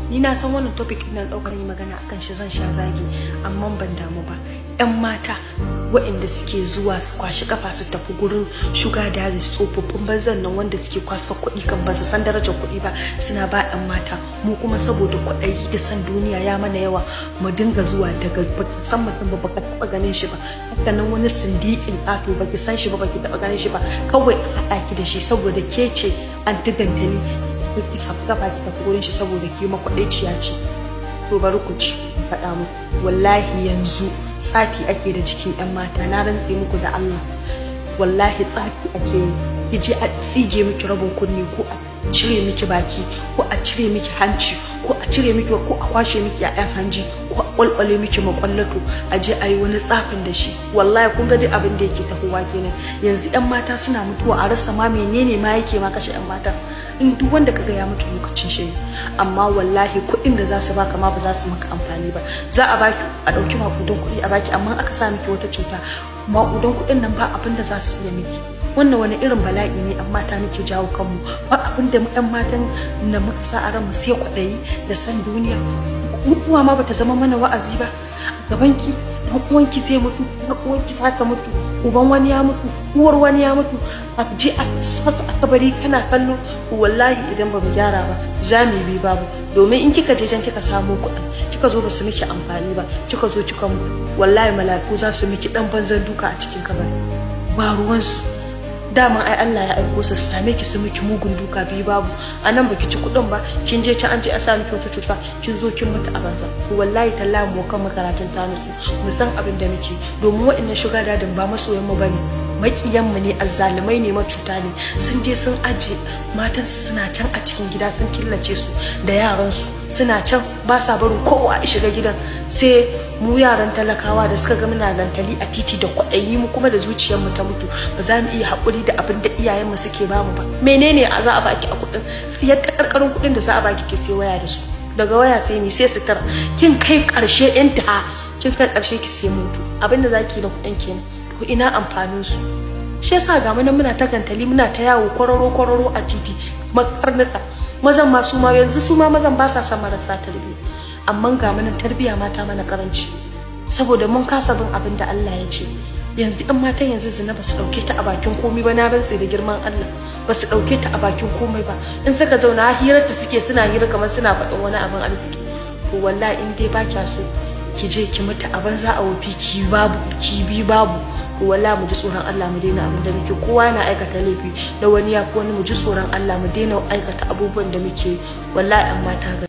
ni na san wannan topic ina daukar yi magana akan shi zan sha zagi amma ban damu ba. Yan mata waɗanda suke zuwa su kwashi kafa su tafi gurin sugar daddy tsofaffin banzan nan wanda suke kwasa kuɗi kan ba su san darajar kuɗi ba suna ba yan mata, mu kuma saboda kuɗi da san duniya ya mana yawa mu dinga zuwa daga san mutum ba baka taba ganin shi ba, haka nan wani sindikin ato baki san shi ba baki taba ganin shi ba, kawai a haɗa ki da shi saboda ke ce an digantali ki sabta ba ki tafi gurin shi saboda ke makwaɗaiciya ce. To bari ku ci faɗa mu wallahi yanzu tsafi ake da jikin yan mata, na rantse muku da Allah wallahi tsafi ake yi. Ki je a tsige miki rabin kunne ko a cire miki baki ko a cire miki hanci ko a cire miki ko a kwashe miki a ɗan hanji ko a kwalkwale miki makwallato a je a yi wani tsafin da shi. Wallahi kun ga duk abin da yake tahowa kenan yanzu yan mata suna mutuwa a rasa ma menene ma yake ma kashe yan mata, in duk wanda kaga ya mutu lokacin shi. Amma wallahi kuɗin da za su baka ma ba za su maka amfani ba. Za a baki a ɗauki maƙudan kuɗi a baki amma aka sa miki wata cuta maƙudan kuɗin nan ba abin da za su iya miki. Wannan wani irin bala'i ne amma ta muke jawo kanmu, ba abin da ɗan matan da muka sa a ranmu sai kwaɗayi da san duniya. Mutuwa ma bata zama mana wa'azi ba. Gabanki ɗan uwanki zai mutu, ɗan uwanki za ta mutu, uban wani ya mutu, uwar wani ya mutu, a je a sasa a kabari kana kallo. Wallahi idan ba mu gyara ba za mu bi babu, domin in kika je can kika samu kuɗin kika zo ba su miki amfani ba kika zo kika mutu wallahi mala'iku za su miki ɗan banzan duka a cikin kabari ba ruwansu. Daman ai Allah ya aiko su same ki su miki mugun duka biyu babu, anan baki ci kudin ba kin je can an je a sa miki wata cuta kin zo kin mutu a banza. Wallahi tallahi mu kan makaratun ta nutsu mu san abin da muke, domin wa'annan sugar dadin ba masoyan mu bane, makiyan mu ne, azzalumai ne, macuta ne. Sun je sun aje matansu suna can a cikin gida sun killace su da yaran su suna can ba sa barin kowa ya shiga gidan, sai mu yaran talakawa da suka ga muna gantali a titi da kwaɗayi mu kuma da zuciyar mu ta mutu ba za mu iya haƙuri da abin da iyayen mu suke bamu ba. Menene a za a baki a kuɗin siyar da karkarin kuɗin da za a baki ke sai waya da su, daga waya sai ni sai sutura, kin kai ƙarshe inta kin kai ƙarshe ki sai mutu, abin da zaki da kuɗin kenan. To ina amfanin su? Shi yasa ga mu nan muna ta gantali muna ta yawo kwararo a titi makarnuka. Mazan ma su ma yanzu su ma mazan ba sa son marasa tarbiyya, amma ga mu nan tarbiyya mata mana karanci saboda mun kasa bin abin da Allah ya ce. Yanzu ɗan matan yanzu zina ba su ɗauke ta a bakin komai ba, na rantse da girman Allah ba su ɗauke ta a bakin komai ba. In suka zauna hirar ta suke suna hira kamar suna faɗin wani abin arziki. To wallahi in dai ba kya so ki je ki mutu a banza a wofi ki bi babu. To wallahi mu ji tsoron Allah mu daina abin da muke, kowa yana aikata laifi da wani ya wani, mu ji tsoron Allah mu daina aikata abubuwan da muke. Wallahi amma ta